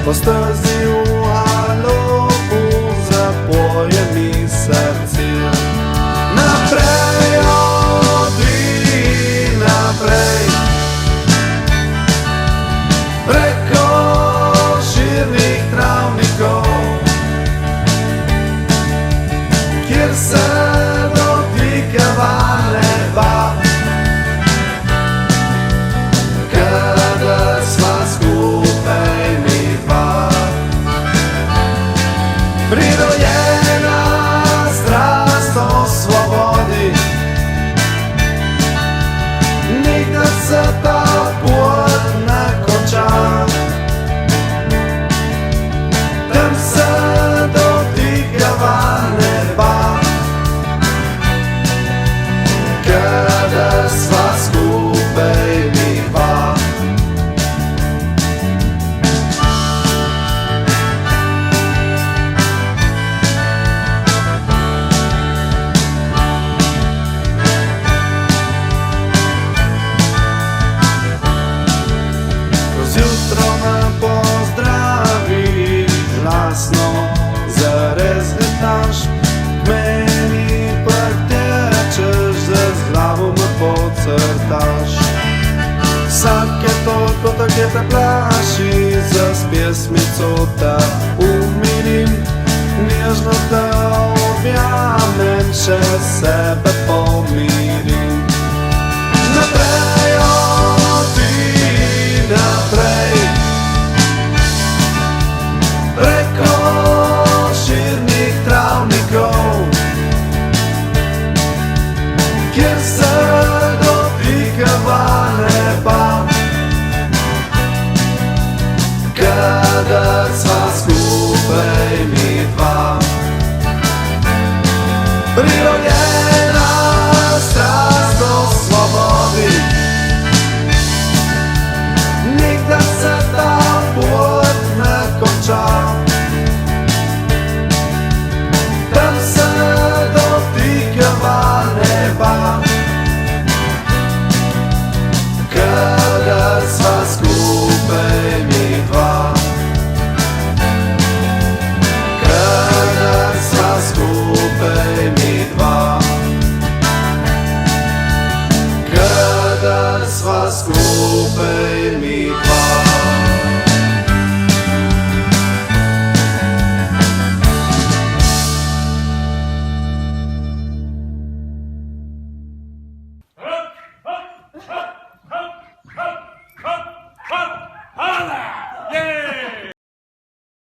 Po stezi v halopu zapoje mi srce. Naprej, odvij naprej, preko širnih travnikov, kjer se dotikava neba. Kadar sva skupaj mi dva, prirojena strast o svobodi, nikdar se ta pot ne konča. Tam se dotikava neba, kadar sva skupaj mi dva. Zjutro me pozdraviš glasno, zares letaš k meni, pretečeš, z glavo me pocrtaš. Vsake toliko take te plaši, z pjesmico te umirim, nježno te objamem, še sebe pomirim.